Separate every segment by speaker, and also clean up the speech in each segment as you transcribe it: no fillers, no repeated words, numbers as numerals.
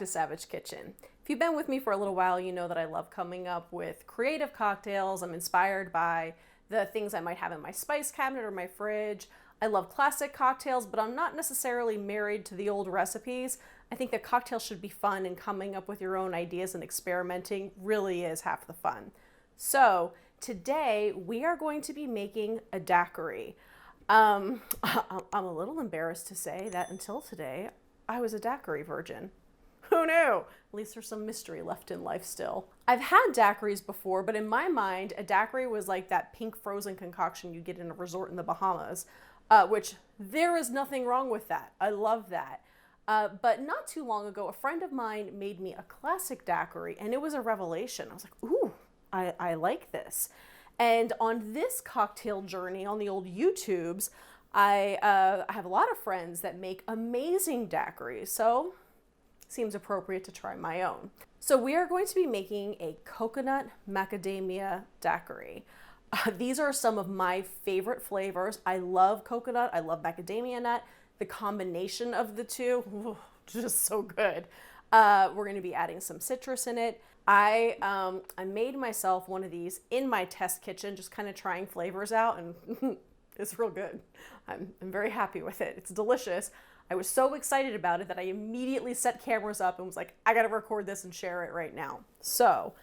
Speaker 1: to Savidge Kitchen. If you've been with me for a little while, you know that I love coming up with creative cocktails. I'm inspired by the things I might have in my spice cabinet or my fridge. I love classic cocktails, but I'm not necessarily married to the old recipes. I think that cocktails should be fun, and coming up with your own ideas and experimenting really is half the fun. So today we are going to be making a daiquiri. I'm a little embarrassed to say that until today, I was a daiquiri virgin. Who knew? At least there's some mystery left in life still. I've had daiquiris before, but in my mind, a daiquiri was like that pink frozen concoction you get in a resort in the Bahamas, which there is nothing wrong with that. I love that. But not too long ago, a friend of mine made me a classic daiquiri, and it was a revelation. I was like, ooh, I like this. And on this cocktail journey on the old YouTubes, I have a lot of friends that make amazing daiquiris, so seems appropriate to try my own. So we are going to be making a coconut macadamia daiquiri. These are some of my favorite flavors. I love coconut, I love macadamia nut. The combination of the two, just so good. We're going to be adding some citrus in it. I made myself one of these in my test kitchen, just kind of trying flavors out, and it's real good. I'm very happy with it. It's delicious. I was so excited about it that I immediately set cameras up and was like, I gotta record this and share it right now. So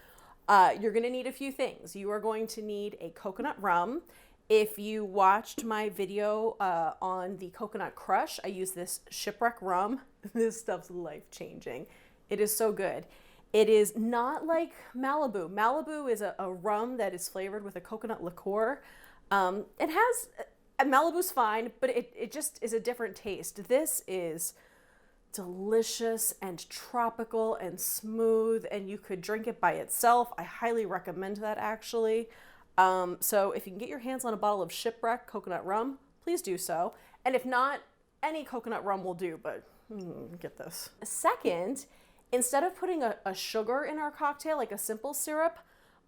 Speaker 1: you're gonna need a few things. You are going to need a coconut rum. If you watched my video on the coconut crush, I use this Shipwreck rum. This stuff's life-changing. It is so good. It is not like Malibu. Malibu is a rum that is flavored with a coconut liqueur. It has, Malibu's fine, but it just is a different taste. This is delicious and tropical and smooth, and you could drink it by itself. I highly recommend that, actually. So if you can get your hands on a bottle of Shipwreck coconut rum, please do so. And if not, any coconut rum will do, but get this. Second, instead of putting a sugar in our cocktail, like a simple syrup,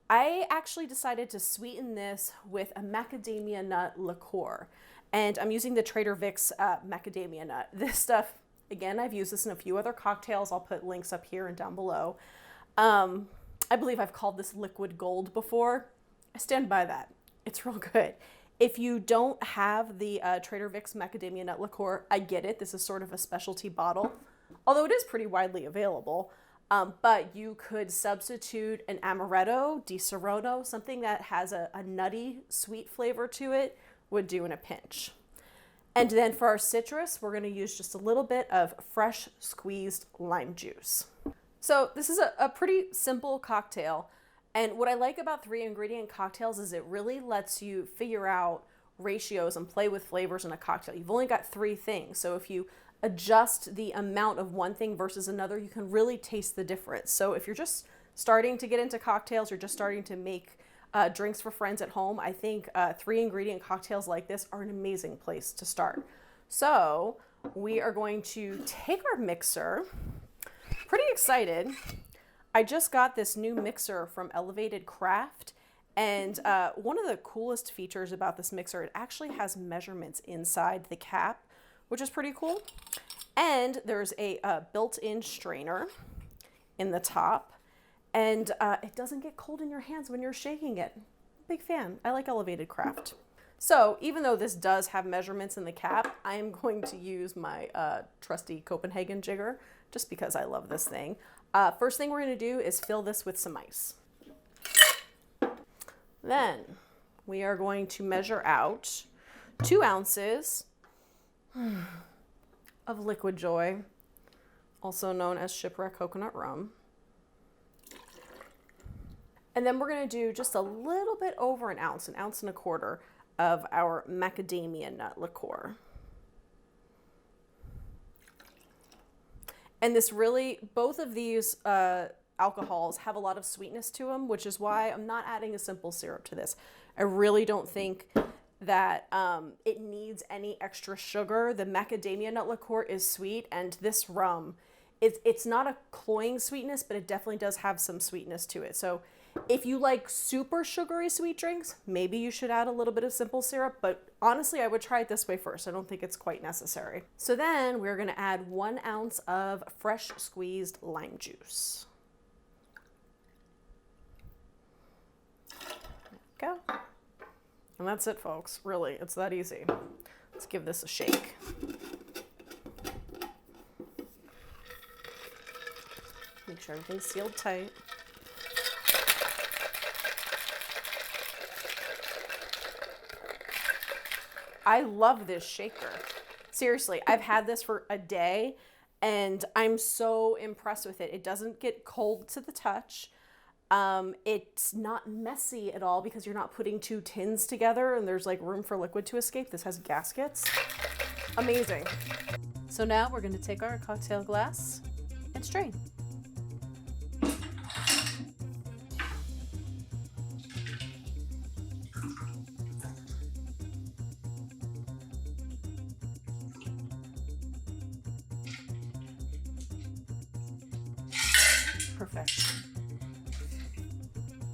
Speaker 1: I actually decided to sweeten this with a macadamia nut liqueur. And I'm using the Trader Vic's macadamia nut. This stuff, again, I've used this in a few other cocktails. I'll put links up here and down below. I believe I've called this liquid gold before. I stand by that. It's real good. If you don't have the Trader Vic's macadamia nut liqueur, I get it. This is sort of a specialty bottle, although it is pretty widely available. But you could substitute an amaretto, di Serono, something that has a nutty, sweet flavor to it, would do in a pinch. And then for our citrus, we're going to use just a little bit of fresh squeezed lime juice. So this is a pretty simple cocktail. And what I like about 3-ingredient cocktails is it really lets you figure out ratios and play with flavors in a cocktail. You've only got 3 things. So if you adjust the amount of one thing versus another, you can really taste the difference. So if you're just starting to get into cocktails, you're just starting to make drinks for friends at home, I think 3-ingredient cocktails like this are an amazing place to start. So we are going to take our mixer. Pretty excited. I just got this new mixer from Elevated Craft, and one of the coolest features about this mixer, it actually has measurements inside the cap, which is pretty cool. And there's a built-in strainer in the top, and it doesn't get cold in your hands when you're shaking it. Big fan. I like Elevated Craft. So even though this does have measurements in the cap, I am going to use my trusty Copenhagen jigger just because I love this thing. First thing we're going to do is fill this with some ice. Then we are going to measure out 2 ounces of Liquid Joy, also known as Shipwreck Coconut Rum. And then we're going to do just a little bit over an ounce and a quarter of our Macadamia Nut Liqueur. And this really, both of these alcohols have a lot of sweetness to them, which is why I'm not adding a simple syrup to this. I really don't think that it needs any extra sugar. The macadamia nut liqueur is sweet, and this rum, it's not a cloying sweetness, but it definitely does have some sweetness to it. So If you like super sugary sweet drinks, maybe you should add a little bit of simple syrup, but honestly, I would try it this way first. I don't think it's quite necessary. So then we're gonna add 1 ounce of fresh squeezed lime juice. There we go. And that's it, folks. Really, it's that easy. Let's give this a shake. Make sure everything's sealed tight. I love this shaker. Seriously, I've had this for a day and I'm so impressed with it. It doesn't get cold to the touch. It's not messy at all because you're not putting 2 tins together and there's like room for liquid to escape. This has gaskets. Amazing. So now we're going to take our cocktail glass and strain. Perfect.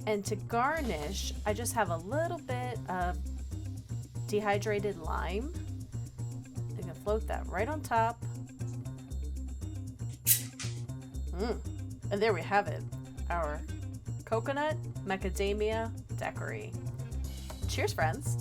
Speaker 1: And to garnish, I just have a little bit of dehydrated lime. I'm gonna float that right on top. And there we have it, our coconut macadamia daiquiri. Cheers, friends.